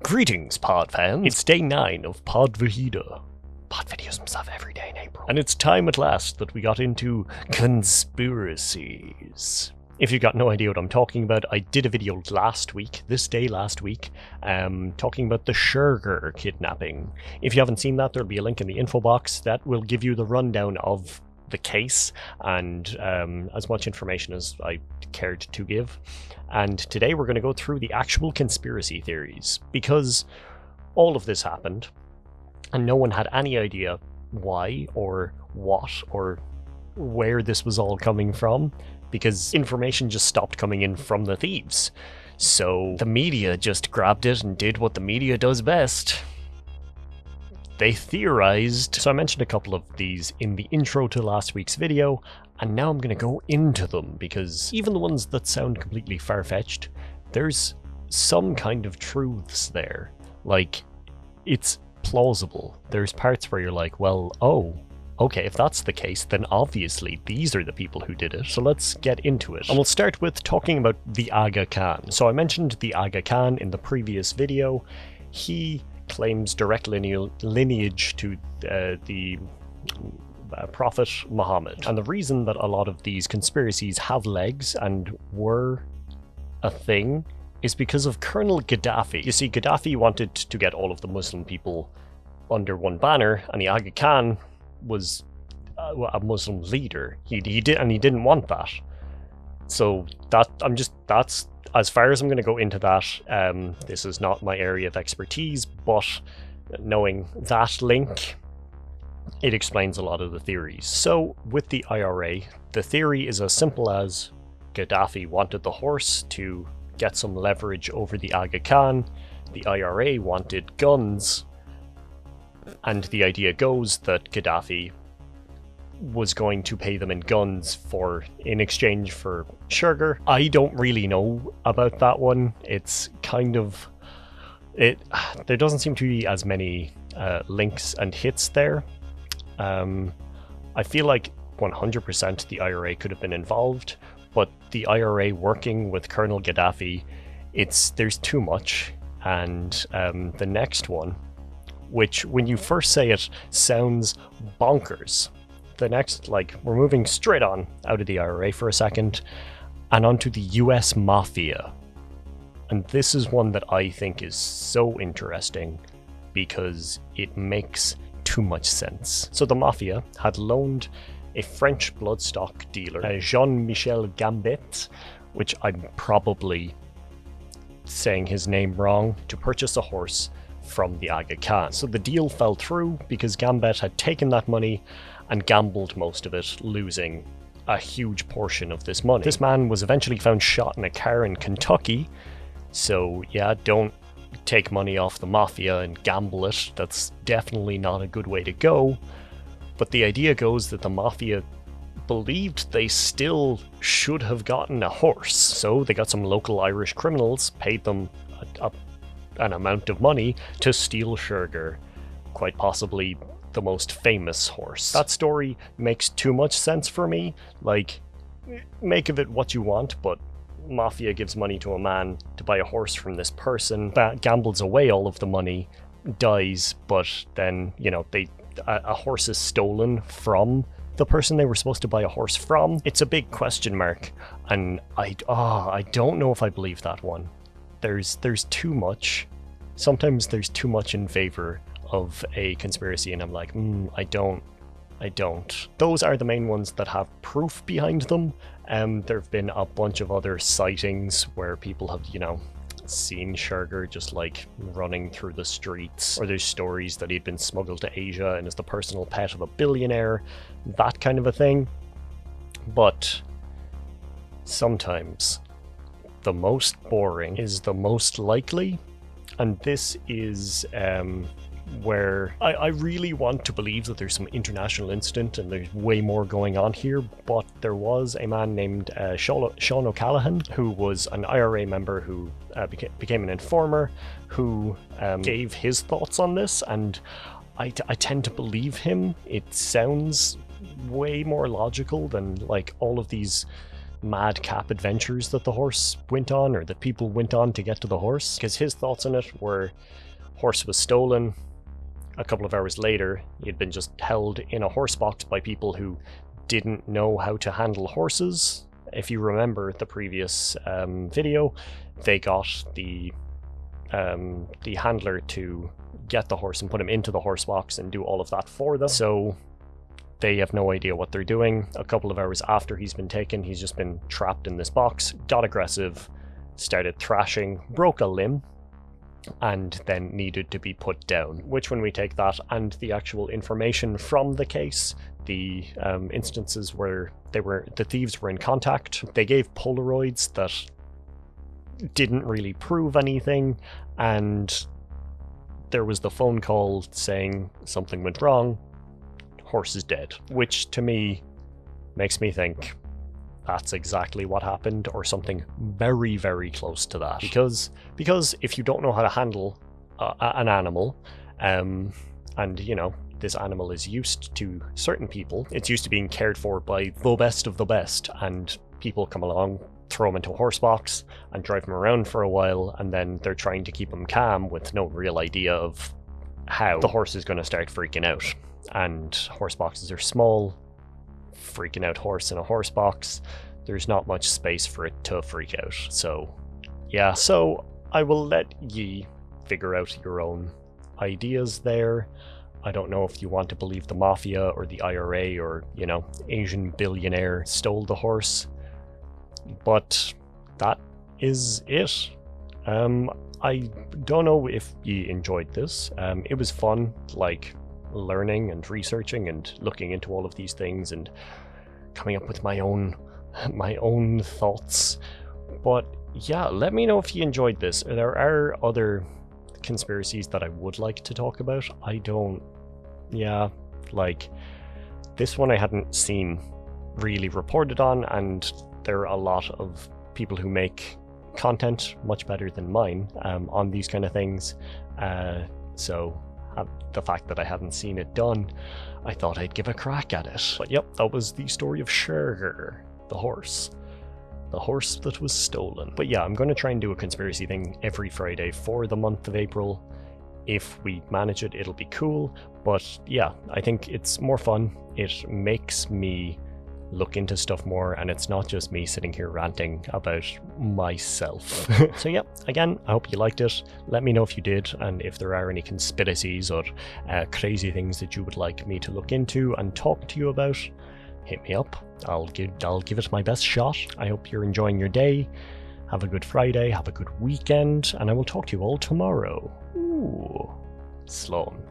Greetings, pod fans. It's day 9 of Pod Vahida. Pod videos himself every day in April. And it's time at last that we got into conspiracies. If you've got no idea what I'm talking about, I did a video last week, talking about the Shergar kidnapping. If you haven't seen that, there'll be a link in the info box that will give you the rundown of the case and as much information as I cared to give. And today we're going to go through the actual conspiracy theories, because all of this happened and no one had any idea why or what or where this was all coming from, because information just stopped coming in from the thieves. So the media just grabbed it and did what the media does best. They theorized. So I mentioned a couple of these in the intro to last week's video, and now I'm going to go into them, because even the ones that sound completely far-fetched, there's some kind of truths there. Like, it's plausible. There's parts where you're like, well, oh, okay, if that's the case, then obviously these are the people who did it. So let's get into it. And we'll start with talking about the Aga Khan. So I mentioned the Aga Khan in the previous video. He claims direct lineage to the Prophet Muhammad. And the reason that a lot of these conspiracies have legs and were a thing is because of Colonel Gaddafi. You see, Gaddafi wanted to get all of the Muslim people under one banner, and the Aga Khan was a Muslim leader. He didn't want that. So that's as far as I'm going to go into that. This is not my area of expertise, but knowing that link, it explains a lot of the theories. So with the IRA, the theory is as simple as Gaddafi wanted the horse to get some leverage over the Aga Khan. The IRA wanted guns, and the idea goes that Gaddafi was going to pay them in guns in exchange for Shergar. I don't really know about that one. It's kind of there doesn't seem to be as many links and hits there. I feel like 100% the IRA could have been involved, but the IRA working with Colonel Gaddafi, there's too much. And the next one, which when you first say it sounds bonkers. The next, we're moving straight on out of the IRA for a second and onto the US Mafia. And this is one that I think is so interesting because it makes too much sense. So the Mafia had loaned a French bloodstock dealer, Jean-Michel Gambet, which I'm probably saying his name wrong, to purchase a horse from the Aga Khan. So the deal fell through because Gambet had taken that money and gambled most of it, losing a huge portion of this money. This man was eventually found shot in a car in Kentucky. So yeah, don't take money off the Mafia and gamble it. That's definitely not a good way to go. But the idea goes that the Mafia believed they still should have gotten a horse. So they got some local Irish criminals, paid them an amount of money to steal Shergar, quite possibly the most famous horse. That story makes too much sense for me. Like, make of it what you want, but Mafia gives money to a man to buy a horse from this person, gambles away all of the money, dies, but then, a horse is stolen from the person they were supposed to buy a horse from. It's a big question mark, and I don't know if I believe that one. There's too much. Sometimes there's too much in favor of a conspiracy, and I'm like, I don't. Those are the main ones that have proof behind them. There have been a bunch of other sightings where people have, seen Shergar just running through the streets, or there's stories that he'd been smuggled to Asia and is the personal pet of a billionaire, that kind of a thing. But sometimes the most boring is the most likely, and this is where I really want to believe that there's some international incident and there's way more going on here, but there was a man named Sean O'Callaghan, who was an IRA member who became an informer, who gave his thoughts on this, and I tend to believe him. It sounds way more logical than all of these madcap adventures that the horse went on, or that people went on to get to the horse, because his thoughts on it were horse was stolen. A couple of hours later, he had been just held in a horse box by people who didn't know how to handle horses. If you remember the previous video, they got the handler to get the horse and put him into the horse box and do all of that for them. So they have no idea what they're doing. A couple of hours after he's been taken, he's just been trapped in this box, got aggressive, started thrashing, broke a limb, and then needed to be put down. Which, when we take that and the actual information from the case, the instances where the thieves were in contact, they gave Polaroids that didn't really prove anything, and there was the phone call saying something went wrong, horse is dead, which to me makes me think that's exactly what happened, or something very, very close to that. Because if you don't know how to handle an animal, and you know, this animal is used to certain people, it's used to being cared for by the best of the best, and people come along, throw him into a horse box and drive him around for a while, and then they're trying to keep him calm with no real idea of how the horse is going to start freaking out. And horse boxes are small, freaking out horse in a horse box, there's not much space for it to freak out. So yeah, so I will let ye figure out your own ideas there. I don't know if you want to believe the mafia or the IRA or, you know, Asian billionaire stole the horse, but that is it. I don't know if you enjoyed this. It was fun, like, learning and researching and looking into all of these things and coming up with my own thoughts. But yeah, let me know if you enjoyed this. There are other conspiracies that I would like to talk about. Like this one I hadn't seen really reported on, and there are a lot of people who make content much better than mine on these kind of things. So the fact that I hadn't seen it done, I thought I'd give a crack at it. But yep, that was the story of Shergar, the horse that was stolen. But yeah, I'm going to try and do a conspiracy thing every Friday for the month of April. If we manage it, it'll be cool. But yeah, I think it's more fun. It makes me look into stuff more, and it's not just me sitting here ranting about myself. So yeah, again, I hope you liked it. Let me know if you did, and if there are any conspiracies or crazy things that you would like me to look into and talk to you about, hit me up. I'll give it my best shot. I hope you're enjoying your day. Have a good Friday, have a good weekend, and I will talk to you all tomorrow. Ooh, Sloan.